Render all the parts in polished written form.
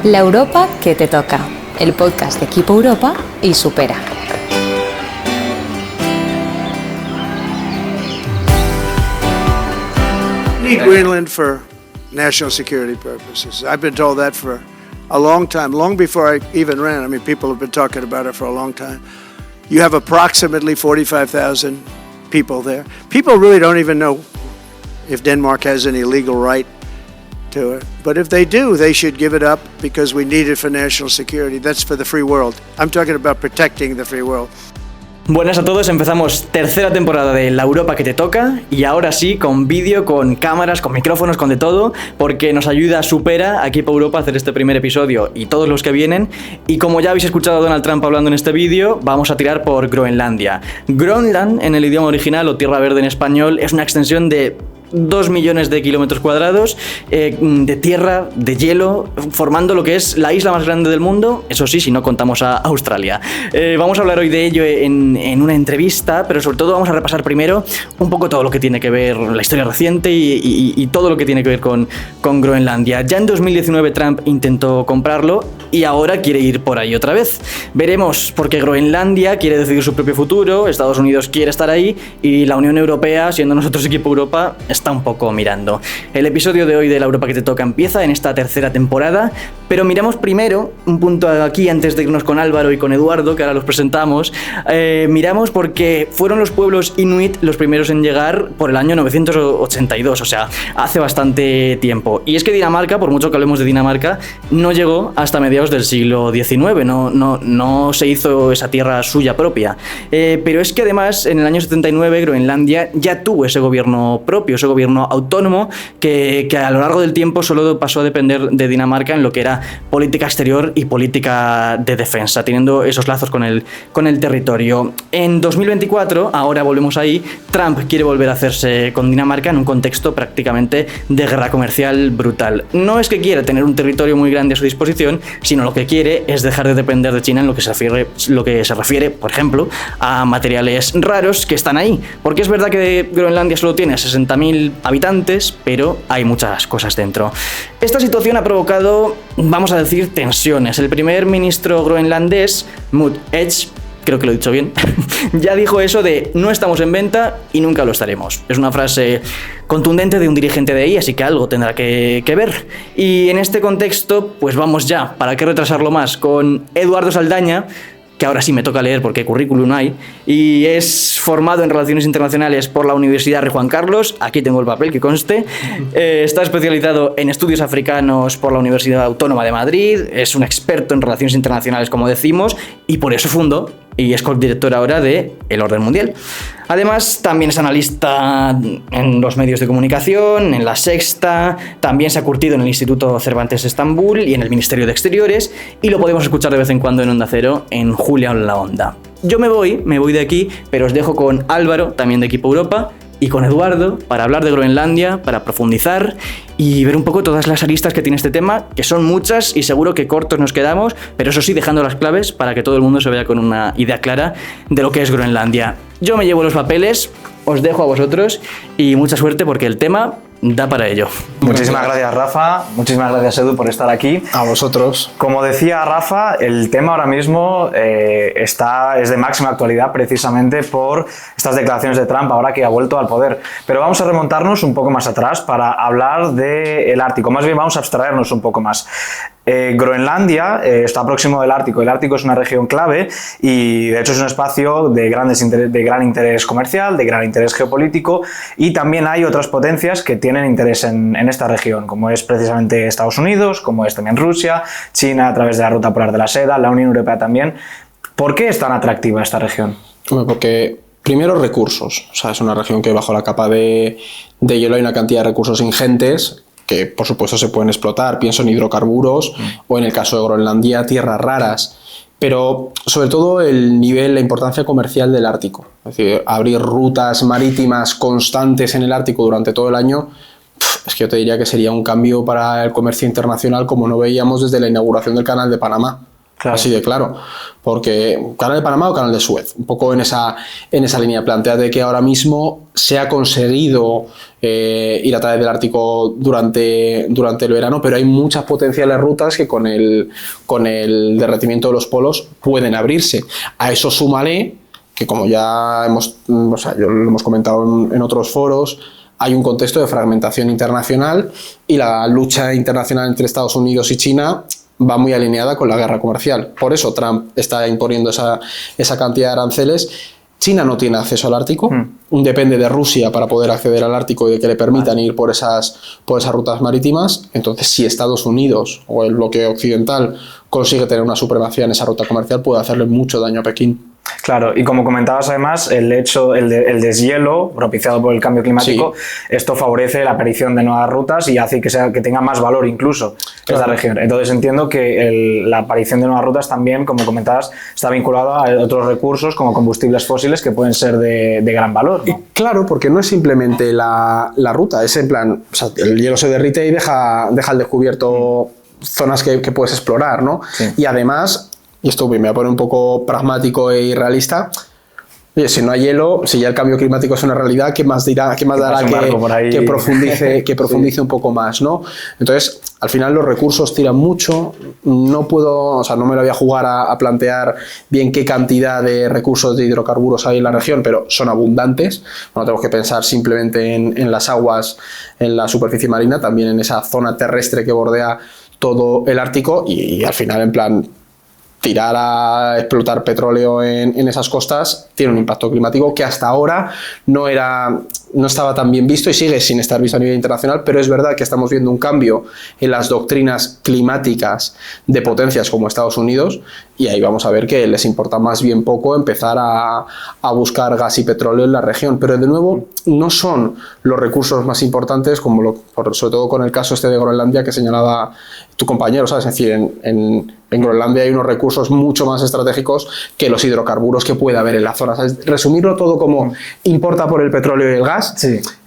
La Europa que te toca, el podcast de Equipo Europa y Supera. Need Greenland for national security purposes. I've been told that for a long time, long before I even ran. I mean, people have been talking about it for a long time. You have approximately 45,000 people there. People really don't even know if Denmark has any legal right to it. But if they do, they should give it up because we need it for national security. That's for the free world. I'm talking about protecting the free world. Buenas a todos, empezamos tercera temporada de La Europa que te toca y ahora sí con vídeo, con cámaras, con micrófonos, con de todo, porque nos ayuda Supera, Equipo Europa, a hacer este primer episodio y todos los que vienen. Y como ya habéis escuchado a Donald Trump hablando en este vídeo, vamos a tirar por Groenlandia. Groenland, en el idioma original o Tierra Verde en español, es una extensión de 2 millones de kilómetros cuadrados de tierra, de hielo, formando lo que es la isla más grande del mundo, eso sí, si no contamos a Australia. Vamos a hablar hoy de ello en una entrevista, pero sobre todo vamos a repasar primero un poco todo lo que tiene que ver la historia reciente y todo lo que tiene que ver con Groenlandia. Ya en 2019 Trump intentó comprarlo y ahora quiere ir por ahí otra vez. Veremos, porque Groenlandia quiere decidir su propio futuro, Estados Unidos quiere estar ahí y la Unión Europea, siendo nosotros Equipo Europa, está un poco mirando. El episodio de hoy de La Europa que te toca empieza en esta tercera temporada, pero miramos primero un punto aquí antes de irnos con Álvaro y con Eduardo, que ahora los presentamos. Miramos porque fueron los pueblos inuit los primeros en llegar por el año 982, o sea, hace bastante tiempo. Y es que Dinamarca, por mucho que hablemos de Dinamarca, no llegó hasta mediados del siglo XIX, no se hizo esa tierra suya propia. Pero es que además en el año 79 Groenlandia ya tuvo ese gobierno propio, ese gobierno autónomo que a lo largo del tiempo solo pasó a depender de Dinamarca en lo que era política exterior y política de defensa, teniendo esos lazos con el territorio. En 2024, ahora volvemos ahí, Trump quiere volver a hacerse con Dinamarca en un contexto prácticamente de guerra comercial brutal. No es que quiera tener un territorio muy grande a su disposición, sino lo que quiere es dejar de depender de China en lo que se refiere, por ejemplo, a materiales raros que están ahí. Porque es verdad que Groenlandia solo tiene 60.000 habitantes, pero hay muchas cosas dentro. Esta situación ha provocado, vamos a decir, tensiones. El primer ministro groenlandés, Mut Edge, creo que lo he dicho bien, ya dijo eso de no estamos en venta y nunca lo estaremos. Es una frase contundente de un dirigente de ahí, así que algo tendrá que ver. Y en este contexto, pues vamos ya, ¿para qué retrasarlo más? Con Eduardo Saldaña, que ahora sí me toca leer porque currículum hay, y es formado en Relaciones Internacionales por la Universidad Rey Juan Carlos, aquí tengo el papel que conste, está especializado en estudios africanos por la Universidad Autónoma de Madrid, es un experto en relaciones internacionales, como decimos, y por eso fundó y es co-director ahora de El Orden Mundial. Además, también es analista en los medios de comunicación, en La Sexta, también se ha curtido en el Instituto Cervantes de Estambul y en el Ministerio de Exteriores, y lo podemos escuchar de vez en cuando en Onda Cero, en Julia en la Onda. Yo me voy de aquí, pero os dejo con Álvaro, también de Equipo Europa, y con Eduardo, para hablar de Groenlandia, para profundizar y ver un poco todas las aristas que tiene este tema, que son muchas y seguro que cortos nos quedamos, pero eso sí, dejando las claves para que todo el mundo se vaya con una idea clara de lo que es Groenlandia. Yo me llevo los papeles, os dejo a vosotros y mucha suerte porque el tema da para ello. Muchísimas gracias, Rafa. Muchísimas gracias, Edu, por estar aquí. A vosotros. Como decía Rafa, el tema ahora mismo es de máxima actualidad precisamente por estas declaraciones de Trump ahora que ha vuelto al poder. Pero vamos a remontarnos un poco más atrás para hablar del Ártico. Más bien vamos a abstraernos un poco más. Groenlandia está próximo del Ártico. El Ártico es una región clave y de hecho es un espacio de gran interés comercial, de gran interés geopolítico, y también hay otras potencias que tienen interés en esta región, como es precisamente Estados Unidos, como es también Rusia, China a través de la Ruta Polar de la Seda, la Unión Europea también. ¿Por qué es tan atractiva esta región? Porque primero recursos, o sea, es una región que bajo la capa de hielo hay una cantidad de recursos ingentes que por supuesto se pueden explotar, pienso en hidrocarburos o en el caso de Groenlandia, tierras raras, pero sobre todo la importancia comercial del Ártico. Es decir, abrir rutas marítimas constantes en el Ártico durante todo el año, es que yo te diría que sería un cambio para el comercio internacional como no veíamos desde la inauguración del Canal de Panamá. Claro. Así de claro, porque Canal de Panamá o Canal de Suez, un poco en esa línea. Plantéate que ahora mismo se ha conseguido ir a través del Ártico durante el verano, pero hay muchas potenciales rutas que con el derretimiento de los polos pueden abrirse. A eso súmale que, como ya lo hemos comentado en otros foros, hay un contexto de fragmentación internacional y la lucha internacional entre Estados Unidos y China va muy alineada con la guerra comercial. Por eso Trump está imponiendo esa cantidad de aranceles. China no tiene acceso al Ártico, depende de Rusia para poder acceder al Ártico y de que le permitan ir por esas rutas marítimas. Entonces, si Estados Unidos o el bloque occidental consigue tener una supremacía en esa ruta comercial, puede hacerle mucho daño a Pekín. Claro, y como comentabas además, el deshielo propiciado por el cambio climático, esto favorece la aparición de nuevas rutas y hace que tenga más valor incluso esta región. Entonces entiendo que la aparición de nuevas rutas también, como comentabas, está vinculada a otros recursos como combustibles fósiles que pueden ser de gran valor, ¿no? Claro, porque no es simplemente la ruta, es en plan, o sea, el hielo se derrite y deja al descubierto zonas que puedes explorar, ¿no? Sí. Y además, y esto me voy a poner un poco pragmático e irrealista, oye, si no hay hielo, si ya el cambio climático es una realidad, ¿qué más dará que profundice un poco más, ¿no? Entonces, al final los recursos tiran mucho, no me lo voy a jugar a plantear bien qué cantidad de recursos de hidrocarburos hay en la región, pero son abundantes. No tenemos que pensar simplemente en las aguas, en la superficie marina, también en esa zona terrestre que bordea todo el Ártico y al final, en plan, tirar a explotar petróleo en esas costas tiene un impacto climático que hasta ahora no estaba tan bien visto y sigue sin estar visto a nivel internacional, pero es verdad que estamos viendo un cambio en las doctrinas climáticas de potencias como Estados Unidos y ahí vamos a ver que les importa más bien poco empezar a buscar gas y petróleo en la región, pero de nuevo no son los recursos más importantes sobre todo con el caso de Groenlandia que señalaba tu compañero, ¿sabes? Es decir, en Groenlandia hay unos recursos mucho más estratégicos que los hidrocarburos que puede haber en la zona. ¿Sabes? Resumirlo todo como importa por el petróleo y el gas,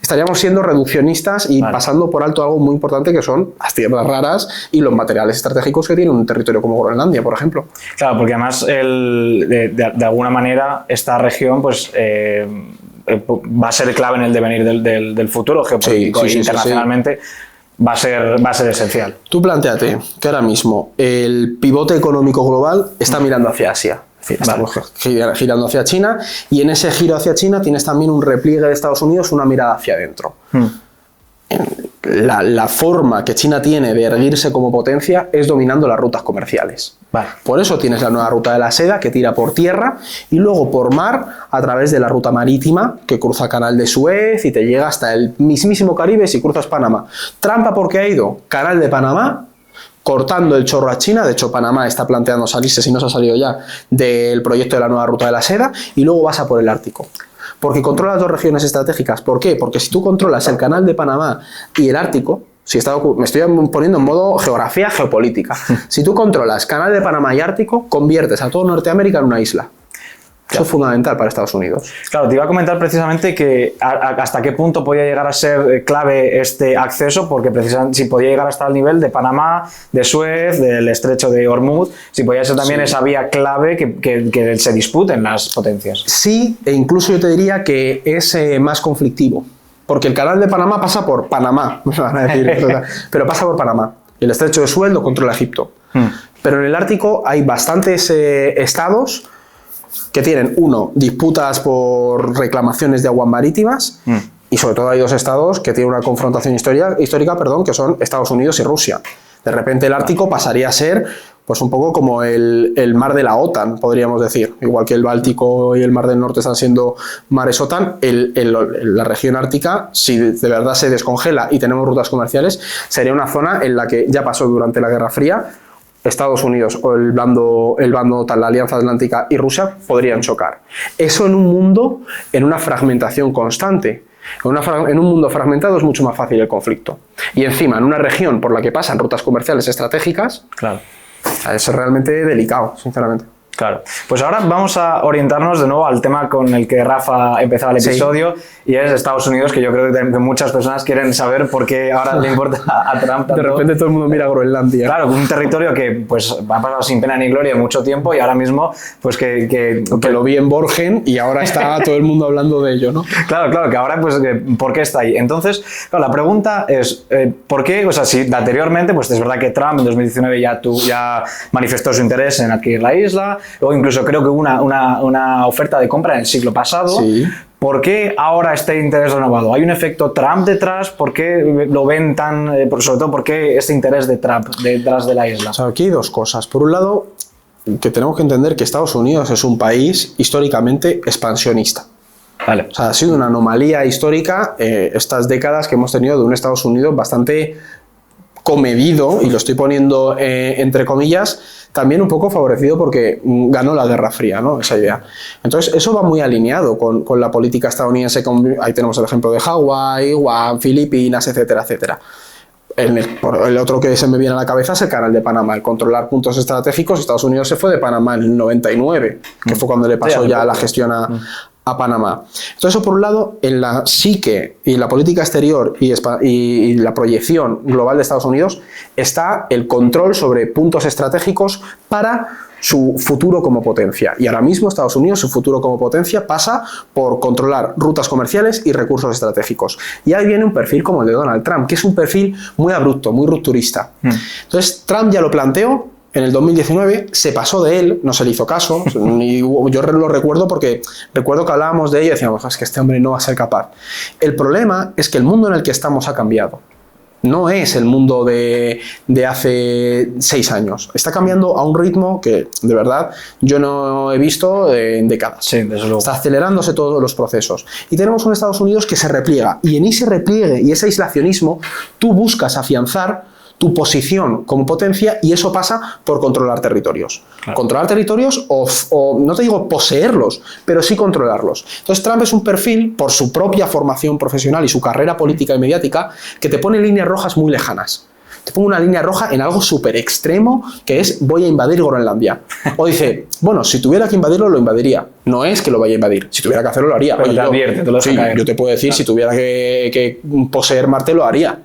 estaríamos siendo reduccionistas y pasando por alto algo muy importante que son las tierras raras y los materiales estratégicos que tiene un territorio como Groenlandia, por ejemplo. Claro, porque además de alguna manera esta región pues va a ser clave en el devenir del futuro geopolítico y internacionalmente. Va a ser esencial. Tú plantéate que ahora mismo el pivote económico global está mirando hacia Asia. Es decir, estamos girando hacia China y en ese giro hacia China tienes también un repliegue de Estados Unidos, una mirada hacia adentro. La forma que China tiene de erguirse como potencia es dominando las rutas comerciales. Por eso tienes la nueva ruta de la seda que tira por tierra y luego por mar a través de la ruta marítima que cruza Canal de Suez y te llega hasta el mismísimo Caribe si cruzas Panamá. Trampa porque ha ido Canal de Panamá cortando el chorro a China. De hecho, Panamá está planteando salirse, si no se ha salido ya, del proyecto de la nueva ruta de la seda y luego vas a por el Ártico. Porque controlas dos regiones estratégicas. ¿Por qué? Porque si tú controlas el Canal de Panamá y el Ártico, me estoy poniendo en modo geografía geopolítica. Si tú controlas Canal de Panamá y Ártico, conviertes a todo Norteamérica en una isla. Eso es fundamental para Estados Unidos. Claro, te iba a comentar precisamente que hasta qué punto podía llegar a ser clave este acceso, porque precisamente si podía llegar hasta el nivel de Panamá, de Suez, del estrecho de Hormuz, si podía ser también esa vía clave que se disputen las potencias. Sí, e incluso yo te diría que es más conflictivo, porque el canal de Panamá pasa por Panamá, me van a decir, pero pasa por Panamá. El estrecho de Suez lo controla Egipto. Pero en el Ártico hay bastantes estados que tienen, disputas por reclamaciones de aguas marítimas y sobre todo hay dos estados que tienen una confrontación histórica, que son Estados Unidos y Rusia. De repente el Ártico pasaría a ser pues un poco como el mar de la OTAN, podríamos decir. Igual que el Báltico y el Mar del Norte están siendo mares OTAN, la región ártica, si de verdad se descongela y tenemos rutas comerciales, sería una zona en la que ya pasó durante la Guerra Fría. Estados Unidos o el bando OTAN, la Alianza Atlántica y Rusia podrían chocar. Eso en un mundo, en una fragmentación constante. En un mundo fragmentado es mucho más fácil el conflicto. Y encima, en una región por la que pasan rutas comerciales estratégicas, claro, es realmente delicado, sinceramente. Claro. Pues ahora vamos a orientarnos de nuevo al tema con el que Rafa empezaba el episodio, y es Estados Unidos, que yo creo que muchas personas quieren saber por qué ahora le importa a Trump tanto. De repente todo el mundo mira a Groenlandia. Claro, un territorio que pues ha pasado sin pena ni gloria mucho tiempo, y ahora mismo pues que lo vi en Borgen y ahora está todo el mundo hablando de ello, ¿no? Claro, que ahora pues ¿por qué está ahí? Entonces, claro, la pregunta es ¿por qué? O sea, si anteriormente pues es verdad que Trump en 2019 ya manifestó su interés en adquirir la isla. Luego incluso creo que hubo una oferta de compra en el siglo pasado. Sí. ¿Por qué ahora este interés renovado? ¿Hay un efecto Trump detrás? ¿Por qué lo ven tan...? Sobre todo, ¿por qué este interés de Trump detrás de la isla? O sea, aquí hay dos cosas. Por un lado, que tenemos que entender que Estados Unidos es un país históricamente expansionista. Vale. O sea, ha sido una anomalía histórica estas décadas que hemos tenido de un Estados Unidos bastante comedido, y lo estoy poniendo entre comillas, también un poco favorecido porque ganó la Guerra Fría, ¿no? Esa idea. Entonces, eso va muy alineado con la política estadounidense. Ahí tenemos el ejemplo de Hawái, Guam, Filipinas, etcétera, etcétera. El otro que se me viene a la cabeza es el Canal de Panamá, el controlar puntos estratégicos. Estados Unidos se fue de Panamá en el 99, que fue cuando le pasó ya la gestión a Panamá. Entonces, eso por un lado, en la psique y la política exterior y la proyección global de Estados Unidos está el control sobre puntos estratégicos para su futuro como potencia. Y ahora mismo Estados Unidos, su futuro como potencia, pasa por controlar rutas comerciales y recursos estratégicos. Y ahí viene un perfil como el de Donald Trump, que es un perfil muy abrupto, muy rupturista. Entonces, Trump ya lo planteó. En el 2019 se pasó de él, no se le hizo caso, y yo lo recuerdo porque recuerdo que hablábamos de ello y decíamos, es que este hombre no va a ser capaz. El problema es que el mundo en el que estamos ha cambiado. No es el mundo de hace 6 años. Está cambiando a un ritmo que, de verdad, yo no he visto en décadas. Sí, desde luego. Está acelerándose todos los procesos. Y tenemos un Estados Unidos que se repliega. Y en ese repliegue y ese aislacionismo, tú buscas afianzar tu posición como potencia, y eso pasa por controlar territorios. Claro. Controlar territorios o no te digo poseerlos, pero sí controlarlos. Entonces Trump es un perfil, por su propia formación profesional y su carrera política y mediática, que te pone líneas rojas muy lejanas. Te pongo una línea roja en algo súper extremo, que es voy a invadir Groenlandia. O dice, bueno, si tuviera que invadirlo, lo invadiría. No es que lo vaya a invadir. Si tuviera que hacerlo, lo haría. Pero te advierte, te lo deja caer. Yo te puedo decir, claro, si tuviera que poseer Marte, lo haría.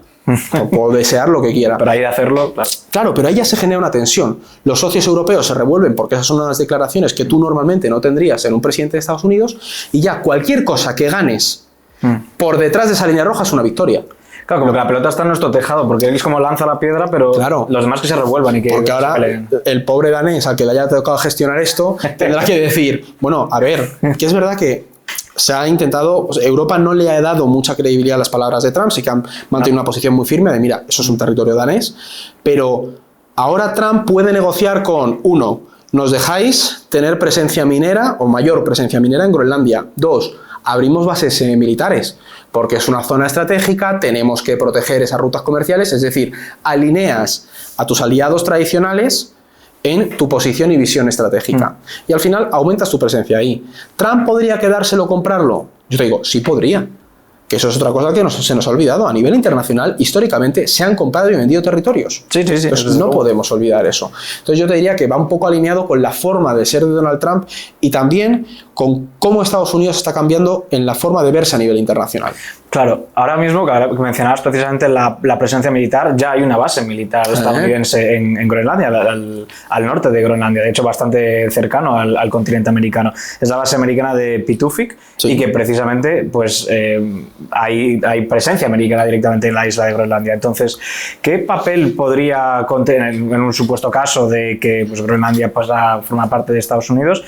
O puedo desear lo que quiera. Pero ahí de hacerlo, claro, pero ahí ya se genera una tensión. Los socios europeos se revuelven porque esas son unas declaraciones que tú normalmente no tendrías en un presidente de Estados Unidos, y ya cualquier cosa que ganes por detrás de esa línea roja es una victoria. Claro, como que la pelota está en nuestro tejado, porque él es como lanza la piedra, pero claro, los demás que se revuelvan y que... Porque ahora el pobre danés al que le haya tocado gestionar esto tendrá que decir, bueno, a ver, que es verdad que se ha intentado, Europa no le ha dado mucha credibilidad a las palabras de Trump, sí que han mantenido una posición muy firme de, mira, eso es un territorio danés, pero ahora Trump puede negociar con, 1, nos dejáis tener presencia minera o mayor presencia minera en Groenlandia. 2, abrimos bases militares, porque es una zona estratégica, tenemos que proteger esas rutas comerciales, es decir, alineas a tus aliados tradicionales en tu posición y visión estratégica. Y al final aumentas tu presencia ahí. ¿Trump podría quedárselo, comprarlo? Yo te digo, sí podría. Que eso es otra cosa que se nos ha olvidado. A nivel internacional, históricamente, se han comprado y vendido territorios. Sí. Entonces, no podemos olvidar eso. Entonces yo te diría que va un poco alineado con la forma de ser de Donald Trump y también con cómo Estados Unidos está cambiando en la forma de verse a nivel internacional. Claro, ahora mismo que mencionabas precisamente la presencia militar, ya hay una base militar estadounidense en Groenlandia, al norte de Groenlandia, de hecho bastante cercano al continente americano. Es la base americana de Pituffik, sí, y que precisamente pues hay presencia americana directamente en la isla de Groenlandia. Entonces, ¿qué papel podría contener en un supuesto caso de que pues, Groenlandia pasa a formar parte de Estados Unidos?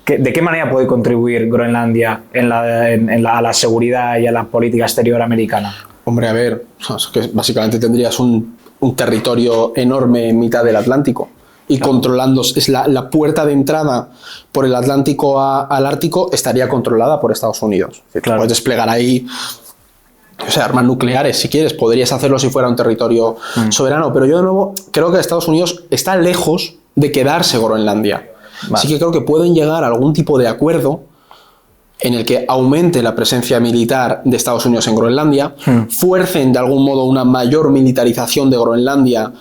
¿De qué manera puede contribuir Groenlandia a la seguridad y a la política exterior americana? Hombre, a ver, es que básicamente tendrías un territorio enorme en mitad del Atlántico y claro, controlando, es la puerta de entrada por el Atlántico al Ártico estaría controlada por Estados Unidos. Claro. Puedes desplegar ahí, o sea, armas nucleares si quieres, podrías hacerlo si fuera un territorio soberano, pero yo de nuevo creo que Estados Unidos está lejos de quedarse Groenlandia. Vale. Así que creo que pueden llegar a algún tipo de acuerdo en el que aumente la presencia militar de Estados Unidos en Groenlandia, fuercen de algún modo una mayor militarización de Groenlandia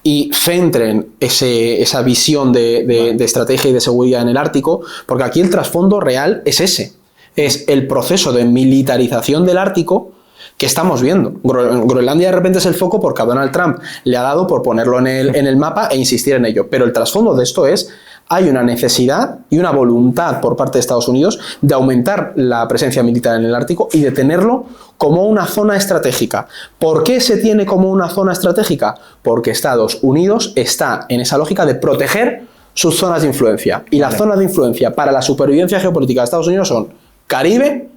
y centren esa visión de estrategia y de seguridad en el Ártico, porque aquí el trasfondo real es ese. Es el proceso de militarización del Ártico que estamos viendo. Groenlandia de repente es el foco porque a Donald Trump le ha dado por ponerlo en el mapa e insistir en ello. Pero el trasfondo de esto es, hay una necesidad y una voluntad por parte de Estados Unidos de aumentar la presencia militar en el Ártico y de tenerlo como una zona estratégica. ¿Por qué se tiene como una zona estratégica? Porque Estados Unidos está en esa lógica de proteger sus zonas de influencia. Y las zonas de influencia para la supervivencia geopolítica de Estados Unidos son Caribe,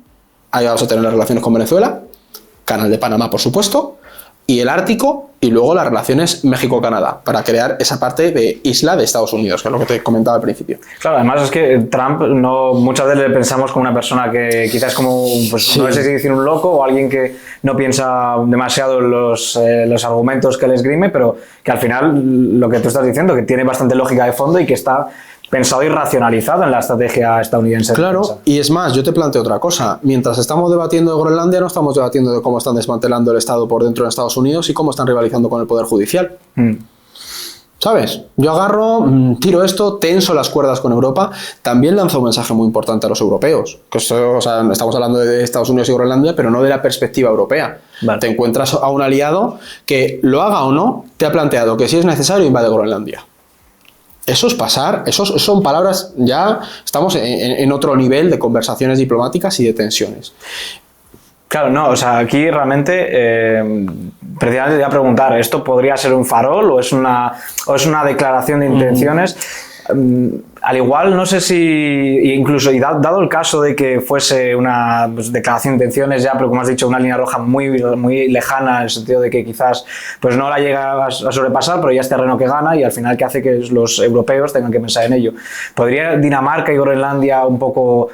ahí vamos a tener las relaciones con Venezuela, Canal de Panamá, por supuesto, y el Ártico, y luego las relaciones México-Canadá, para crear esa parte de isla de Estados Unidos, que es lo que te comentaba al principio. Claro, además es que Trump muchas veces le pensamos como una persona que quizás como, pues sí, no sé si decir un loco o alguien que no piensa demasiado en los argumentos que le esgrime, pero que al final lo que tú estás diciendo, que tiene bastante lógica de fondo y que está pensado y racionalizado en la estrategia estadounidense. Claro, y es más, yo te planteo otra cosa. Mientras estamos debatiendo de Groenlandia, no estamos debatiendo de cómo están desmantelando el Estado por dentro de Estados Unidos y cómo están rivalizando con el Poder Judicial. ¿Sabes? Yo agarro, tiro esto, tenso las cuerdas con Europa. También lanzo un mensaje muy importante a los europeos. Que esto, o sea, estamos hablando de Estados Unidos y Groenlandia, pero no de la perspectiva europea. Vale. Te encuentras a un aliado que, lo haga o no, te ha planteado que si es necesario invade Groenlandia. Eso es pasar, eso son palabras, ya estamos en otro nivel de conversaciones diplomáticas y de tensiones. Claro, no, o sea, aquí realmente, precisamente te voy a preguntar, ¿esto podría ser un farol o es una declaración de intenciones? Al igual, no sé si, incluso, y dado el caso de que fuese una declaración de intenciones ya, pero como has dicho, una línea roja muy, muy lejana, en el sentido de que quizás pues no la llega a sobrepasar, pero ya es terreno que gana y al final que hace que los europeos tengan que pensar en ello. ¿Podría Dinamarca y Groenlandia un poco,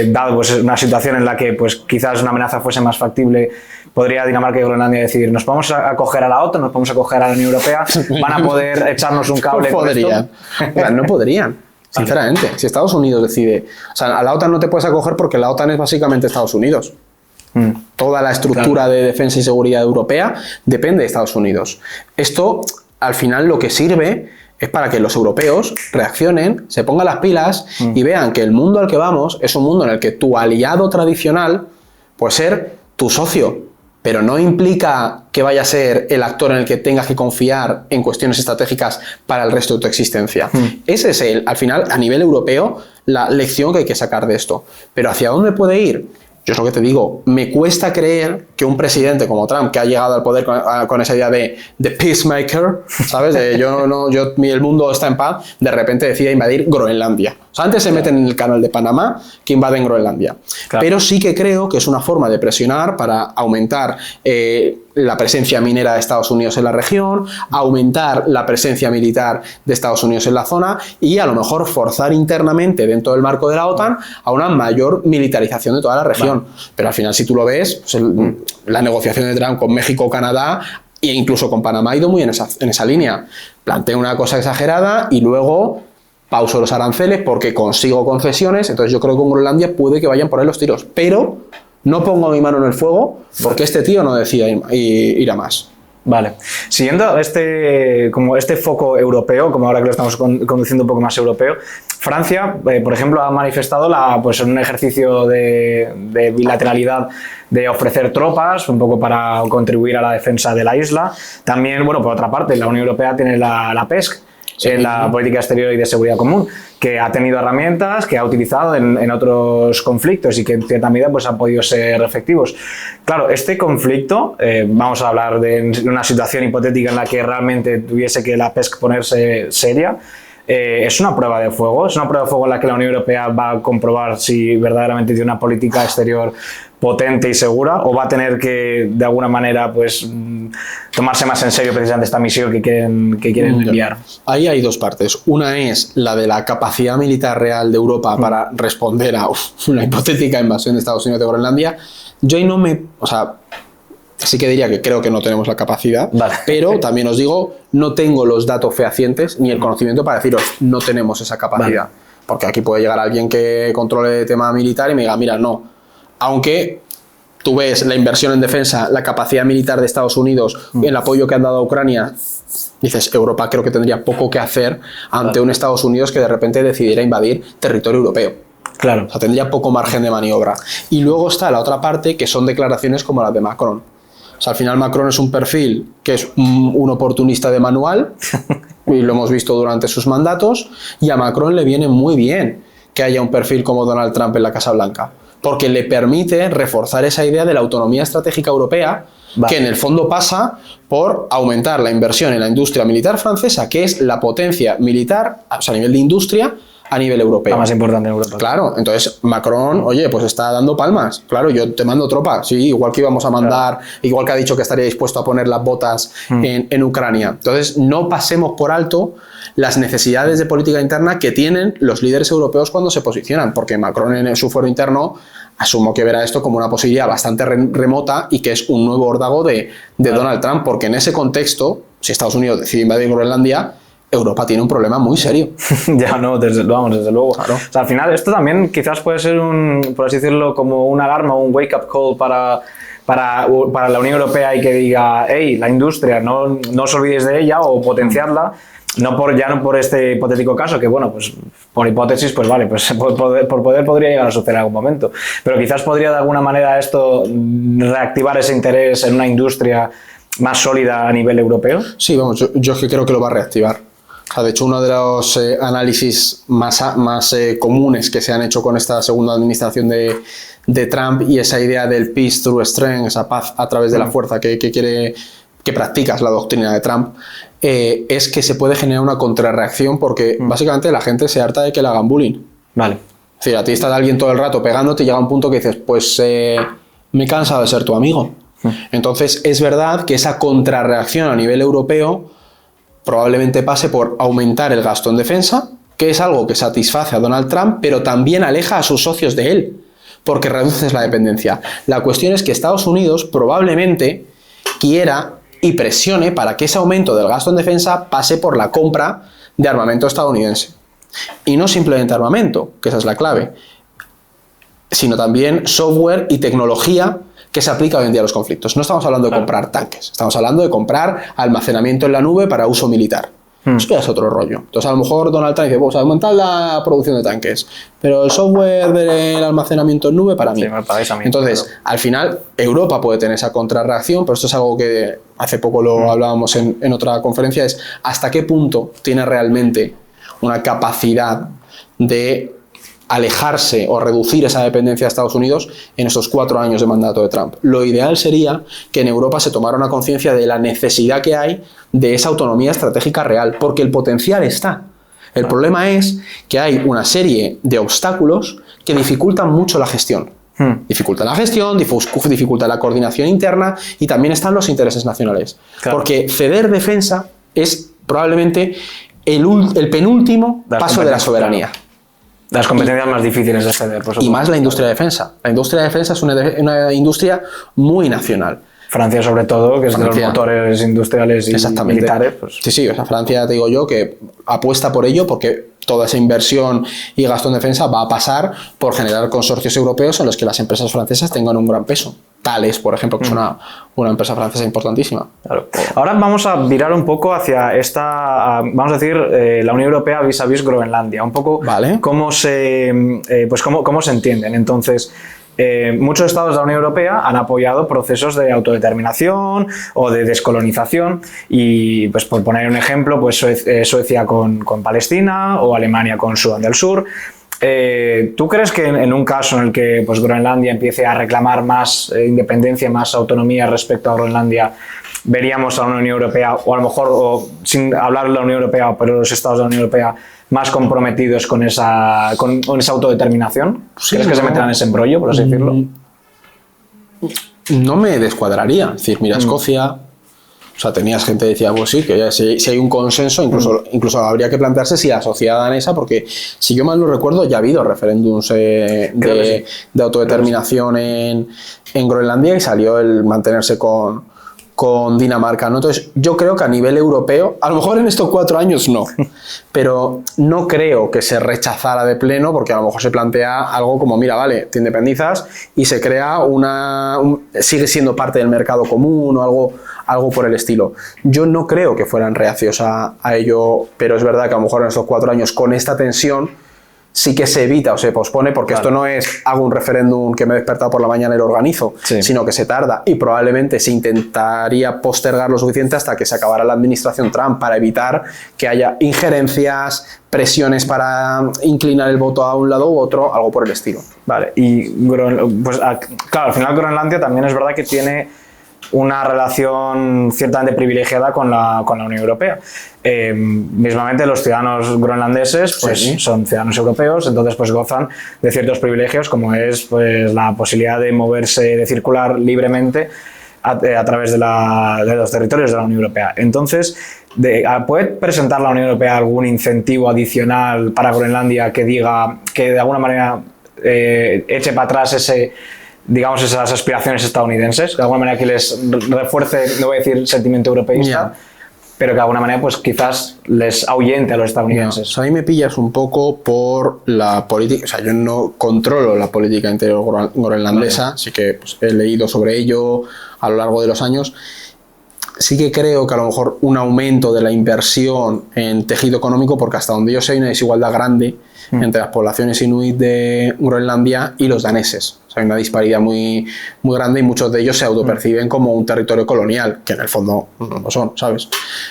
dado pues una situación en la que pues quizás una amenaza fuese más factible, podría Dinamarca y Groenlandia decir, nos vamos a acoger a la OTAN, nos vamos a acoger a la Unión Europea, van a poder echarnos un cable? No podrían. No podrían. Sinceramente, si Estados Unidos decide... O sea, a la OTAN no te puedes acoger porque la OTAN es básicamente Estados Unidos. Toda la estructura de defensa y seguridad europea depende de Estados Unidos. Esto, al final, lo que sirve es para que los europeos reaccionen, se pongan las pilas y vean que el mundo al que vamos es un mundo en el que tu aliado tradicional puede ser tu socio, pero no implica que vaya a ser el actor en el que tengas que confiar en cuestiones estratégicas para el resto de tu existencia. Ese es al final, a nivel europeo, la lección que hay que sacar de esto. Pero ¿hacia dónde puede ir? Yo es lo que te digo, me cuesta creer que un presidente como Trump, que ha llegado al poder con esa idea de peacemaker, ¿sabes? El mundo está en paz, de repente decida invadir Groenlandia. O sea, antes se meten en el canal de Panamá que invaden Groenlandia. Claro. Pero sí que creo que es una forma de presionar para aumentar la presencia minera de Estados Unidos en la región, aumentar la presencia militar de Estados Unidos en la zona y a lo mejor forzar internamente dentro del marco de la OTAN a una mayor militarización de toda la región. Vale. Pero al final, si tú lo ves, pues la negociación de Trump con México, Canadá e incluso con Panamá ha ido muy en esa línea. Plantea una cosa exagerada y luego pauso los aranceles porque consigo concesiones. Entonces yo creo que con Groenlandia puede que vayan por ahí los tiros. Pero no pongo mi mano en el fuego porque este tío no decida ir a más. Vale. Siguiendo este foco europeo, como ahora que lo estamos conduciendo un poco más europeo, Francia, por ejemplo, ha manifestado un ejercicio de bilateralidad de ofrecer tropas, un poco para contribuir a la defensa de la isla. También, bueno, por otra parte, la Unión Europea tiene la PESC, en la política exterior y de seguridad común, que ha tenido herramientas que ha utilizado en otros conflictos y que en cierta medida pues han podido ser efectivos. Claro, este conflicto, vamos a hablar de una situación hipotética en la que realmente tuviese que la PESC ponerse seria, es una prueba de fuego, en la que la Unión Europea va a comprobar si verdaderamente tiene una política exterior potente y segura, o va a tener que de alguna manera pues tomarse más en serio precisamente esta misión que quieren enviar. Ahí hay dos partes. Una es la de la capacidad militar real de Europa para responder a una hipotética invasión de Estados Unidos de Groenlandia. Yo ahí sí que diría que creo que no tenemos la capacidad, vale. Pero también os digo, no tengo los datos fehacientes ni el conocimiento para deciros no tenemos esa capacidad. Vale. Porque aquí puede llegar alguien que controle el tema militar y me diga, mira, no. Aunque tú ves la inversión en defensa, la capacidad militar de Estados Unidos, el apoyo que han dado a Ucrania, dices, Europa creo que tendría poco que hacer ante un Estados Unidos que de repente decidiera invadir territorio europeo. Claro. O sea, tendría poco margen de maniobra. Y luego está la otra parte, que son declaraciones como las de Macron. O sea, al final Macron es un perfil que es un oportunista de manual, y lo hemos visto durante sus mandatos, y a Macron le viene muy bien que haya un perfil como Donald Trump en la Casa Blanca, porque le permite reforzar esa idea de la autonomía estratégica europea, que en el fondo pasa por aumentar la inversión en la industria militar francesa, que es la potencia militar, o sea, a nivel de industria, a nivel europeo. La más importante en Europa. Claro, entonces Macron, oye, pues está dando palmas. Claro, yo te mando tropa, sí, igual que íbamos a mandar, igual que ha dicho que estaría dispuesto a poner las botas en Ucrania. Entonces, no pasemos por alto las necesidades de política interna que tienen los líderes europeos cuando se posicionan, porque Macron en su foro interno asumo que verá esto como una posibilidad bastante remota y que es un nuevo órdago de Donald Trump, porque en ese contexto, si Estados Unidos decide invadir Groenlandia, Europa tiene un problema muy serio. Ya no, desde luego. Claro. O sea, al final esto también quizás puede ser por así decirlo, como una alarma, un wake-up call para la Unión Europea y que diga, hey, la industria, no os olvidéis de ella o potenciarla. No por este hipotético caso, que bueno, pues por hipótesis, pues vale, pues por poder podría llegar a suceder en algún momento. Pero quizás podría de alguna manera esto reactivar ese interés en una industria más sólida a nivel europeo. Sí, vamos, yo es que creo que lo va a reactivar. O sea, de hecho, uno de los análisis más comunes que se han hecho con esta segunda administración de Trump y esa idea del peace through strength, esa paz a través de la fuerza que practicas la doctrina de Trump, es que se puede generar una contrarreacción porque básicamente la gente se harta de que le hagan bullying. Vale. Es decir, a ti está alguien todo el rato pegándote y llega un punto que dices, pues me he cansado de ser tu amigo. Entonces es verdad que esa contrarreacción a nivel europeo probablemente pase por aumentar el gasto en defensa, que es algo que satisface a Donald Trump, pero también aleja a sus socios de él, porque reduces la dependencia. La cuestión es que Estados Unidos probablemente quiera y presione para que ese aumento del gasto en defensa pase por la compra de armamento estadounidense. Y no simplemente armamento, que esa es la clave, sino también software y tecnología que se aplica hoy en día a los conflictos. No estamos hablando de comprar tanques, estamos hablando de comprar almacenamiento en la nube para uso militar. Eso ya es otro rollo. Entonces, a lo mejor Donald Trump dice, vamos a aumentar la producción de tanques, pero el software del almacenamiento en nube para mí. Sí, para eso a mí. Entonces, claro. al final, Europa puede tener esa contrarreacción, pero esto es algo que hace poco lo hablábamos en otra conferencia, es hasta qué punto tiene realmente una capacidad de alejarse o reducir esa dependencia de Estados Unidos en esos 4 años de mandato de Trump. Lo ideal sería que en Europa se tomara una conciencia de la necesidad que hay de esa autonomía estratégica real, porque el potencial está. El problema es que hay una serie de obstáculos que dificultan mucho la gestión. Dificultan la gestión, dificultan la coordinación interna y también están los intereses nacionales. Claro. Porque ceder defensa es probablemente el penúltimo paso de la soberanía. Claro. Las competencias más difíciles de ceder, por supuesto. Y más la industria de defensa. La industria de defensa es una industria muy nacional. Francia, sobre todo, que es de los motores industriales y militares. Pues. Sí, o sea, Francia, te digo yo, que apuesta por ello porque toda esa inversión y gasto en defensa va a pasar por generar consorcios europeos en los que las empresas francesas tengan un gran peso. Thales, por ejemplo, que es una empresa francesa importantísima. Claro. Ahora vamos a virar un poco hacia vamos a decir, la Unión Europea vis-a-vis Groenlandia. Un poco cómo se entienden. Entonces, muchos estados de la Unión Europea han apoyado procesos de autodeterminación o de descolonización y, pues por poner un ejemplo, pues Suecia con Palestina o Alemania con Sudán del Sur. ¿Tú crees que en un caso en el que pues, Groenlandia empiece a reclamar más independencia, más autonomía respecto a Groenlandia, veríamos a la Unión Europea, o a lo mejor, sin hablar de la Unión Europea, pero los estados de la Unión Europea más comprometidos con esa autodeterminación? Sí, ¿crees que se meterán en ese embrollo, por así decirlo? No me descuadraría. Es decir, mira, Escocia... O sea, tenías gente que decía, pues sí, que ya si hay un consenso, incluso habría que plantearse si la sociedad danesa, porque si yo mal no recuerdo, ya ha habido referéndums de autodeterminación en Groenlandia y salió el mantenerse con con Dinamarca, ¿no? Entonces, yo creo que a nivel europeo, a lo mejor en estos 4 años no, pero no creo que se rechazara de pleno, porque a lo mejor se plantea algo como, mira, vale, te independizas y se crea sigue siendo parte del mercado común o algo por el estilo. Yo no creo que fueran reacios a ello, pero es verdad que a lo mejor en estos 4 años, con esta tensión, sí que se evita o se pospone, porque esto no es hago un referéndum que me he despertado por la mañana y lo organizo, sino que se tarda, y probablemente se intentaría postergar lo suficiente hasta que se acabara la administración Trump, para evitar que haya injerencias, presiones para inclinar el voto a un lado u otro, algo por el estilo. Vale, y pues claro, al final Groenlandia también es verdad que tiene una relación ciertamente privilegiada con la Unión Europea. Mismamente los ciudadanos groenlandeses pues, son ciudadanos europeos, entonces pues gozan de ciertos privilegios, como es pues, la posibilidad de moverse, de circular libremente a través de los territorios de la Unión Europea. Entonces, ¿puede presentar la Unión Europea algún incentivo adicional para Groenlandia que diga que de alguna manera eche para atrás esas aspiraciones estadounidenses, de alguna manera que les refuerce, no voy a decir sentimiento europeísta, pero que de alguna manera pues quizás les ahuyente a los estadounidenses? O sea, a mí me pillas un poco por la política, o sea, yo no controlo la política interior groenlandesa, así que pues, he leído sobre ello a lo largo de los años. Sí que creo que a lo mejor un aumento de la inversión en tejido económico, porque hasta donde yo sé hay una desigualdad grande entre las poblaciones inuit de Groenlandia y los daneses. O sea, hay una disparidad muy, muy grande, y muchos de ellos se autoperciben como un territorio colonial, que en el fondo no lo son, ¿sabes?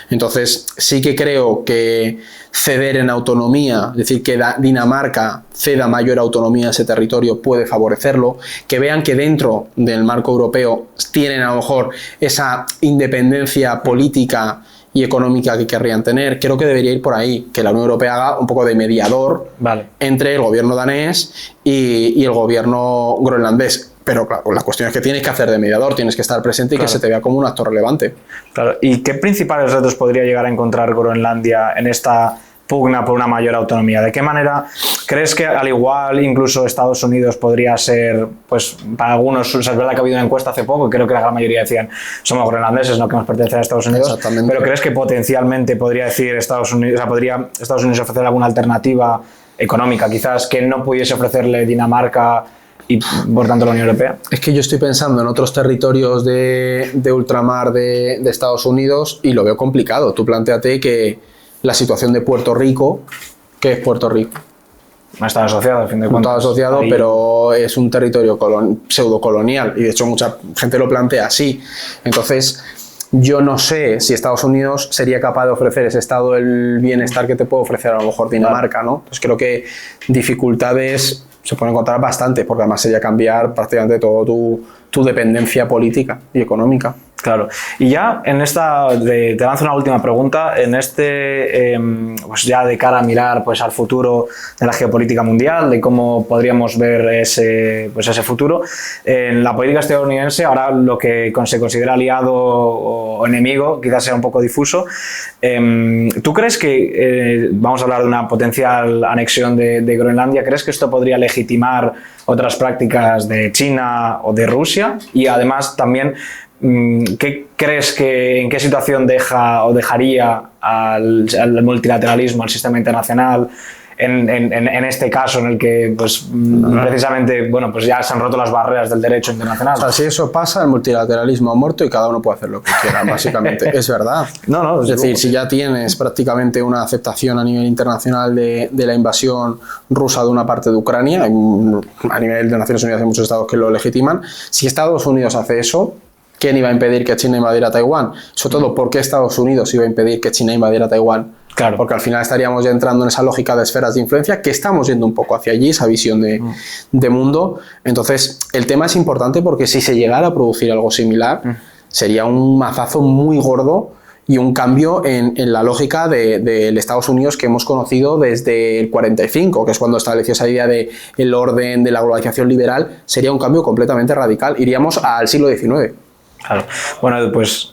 Entonces, sí que creo que ceder en autonomía, es decir, que Dinamarca ceda mayor autonomía a ese territorio, puede favorecerlo, que vean que dentro del marco europeo tienen a lo mejor esa independencia política y económica que querrían tener. Creo que debería ir por ahí, que la Unión Europea haga un poco de mediador entre el gobierno danés y el gobierno groenlandés. Pero claro, la cuestión es que tienes que hacer de mediador, tienes que estar presente y que se te vea como un actor relevante. Claro. ¿Y qué principales retos podría llegar a encontrar Groenlandia en esta pugna por una mayor autonomía? ¿De qué manera crees que, al igual, incluso Estados Unidos podría ser, pues para algunos, o sea, es verdad que ha habido una encuesta hace poco, creo que la gran mayoría decían somos groenlandeses, no queremos pertenecer a Estados Unidos, pero crees que potencialmente podría decir Estados Unidos, o sea, podría Estados Unidos ofrecer alguna alternativa económica, quizás, que no pudiese ofrecerle Dinamarca y por tanto la Unión Europea? Es que yo estoy pensando en otros territorios de ultramar de Estados Unidos y lo veo complicado. Tú plantéate que la situación de Puerto Rico, ¿qué es Puerto Rico? No está asociado, al fin de cuentas. No está asociado, ahí, pero es un territorio pseudocolonial, y de hecho mucha gente lo plantea así. Entonces, yo no sé si Estados Unidos sería capaz de ofrecer ese estado del bienestar que te puede ofrecer a lo mejor Dinamarca, ¿no? Entonces creo que dificultades se pueden encontrar bastante, porque además sería cambiar prácticamente todo tu dependencia política y económica. Claro. Y ya en esta, te lanzo una última pregunta, en pues ya de cara a mirar pues al futuro de la geopolítica mundial, de cómo podríamos ver ese futuro. En la política estadounidense, ahora lo que se considera aliado o enemigo quizás sea un poco difuso. ¿Tú crees que, vamos a hablar de una potencial anexión de Groenlandia, crees que esto podría legitimar otras prácticas de China o de Rusia? Y además también, ¿qué crees en qué situación dejaría al multilateralismo, al sistema internacional, en este caso en el que pues, precisamente pues ya se han roto las barreras del derecho internacional? O sea, si eso pasa, el multilateralismo ha muerto y cada uno puede hacer lo que quiera, básicamente. Es verdad. Es decir, si ya tienes prácticamente una aceptación a nivel internacional de la invasión rusa de una parte de Ucrania, a nivel de Naciones Unidas hay muchos estados que lo legitiman, si Estados Unidos hace eso, ¿quién iba a impedir que China invadiera Taiwán? Sobre todo, ¿por qué Estados Unidos iba a impedir que China invadiera Taiwán? Claro. Porque al final estaríamos ya entrando en esa lógica de esferas de influencia, que estamos yendo un poco hacia allí, esa visión de mundo. Entonces, el tema es importante porque si se llegara a producir algo similar, sería un mazazo muy gordo y un cambio en la lógica del Estados Unidos que hemos conocido desde el 45, que es cuando estableció esa idea del orden de la globalización liberal. Sería un cambio completamente radical. Iríamos al siglo XIX. Claro. Bueno, pues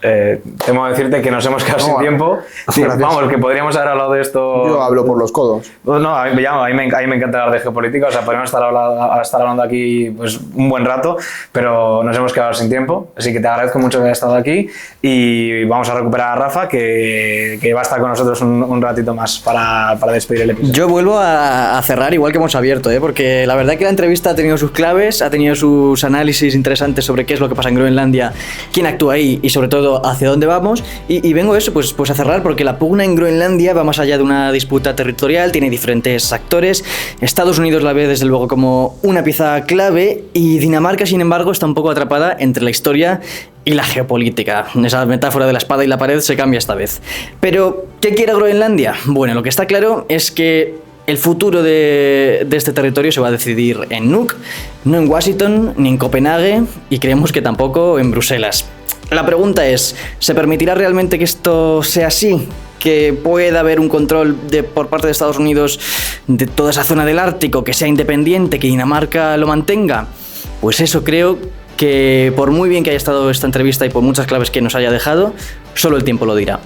temo decirte que nos hemos quedado sin tiempo. Sí, vamos, que podríamos haber hablado de esto. Yo hablo por los codos. No, a mí me encanta hablar de geopolítica, o sea, podríamos estar hablando aquí pues, un buen rato, pero nos hemos quedado sin tiempo, así que te agradezco mucho que hayas estado aquí y vamos a recuperar a Rafa, que va a estar con nosotros un ratito más para despedir el episodio. Yo vuelvo a cerrar igual que hemos abierto, porque la verdad que la entrevista ha tenido sus claves, ha tenido sus análisis interesantes sobre qué es lo que pasa en Groenlandia, quién actúa ahí y sobre todo hacia dónde vamos, y vengo eso pues a cerrar, porque la pugna en Groenlandia va más allá de una disputa territorial, tiene diferentes actores. Estados Unidos la ve desde luego como una pieza clave y Dinamarca, sin embargo, está un poco atrapada entre la historia y la geopolítica. Esa metáfora de la espada y la pared se cambia esta vez. Pero, ¿qué quiere Groenlandia? Bueno, lo que está claro es que el futuro de este territorio se va a decidir en Nuuk, no en Washington ni en Copenhague, y creemos que tampoco en Bruselas. La pregunta es, ¿se permitirá realmente que esto sea así? ¿Que pueda haber un control por parte de Estados Unidos de toda esa zona del Ártico, que sea independiente, que Dinamarca lo mantenga? Pues eso creo que, por muy bien que haya estado esta entrevista y por muchas claves que nos haya dejado, solo el tiempo lo dirá.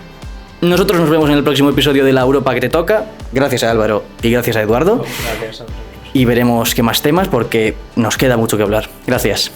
Nosotros nos vemos en el próximo episodio de La Europa que te toca. Gracias a Álvaro y gracias a Eduardo. Gracias a vosotros. Y veremos qué más temas, porque nos queda mucho que hablar. Gracias.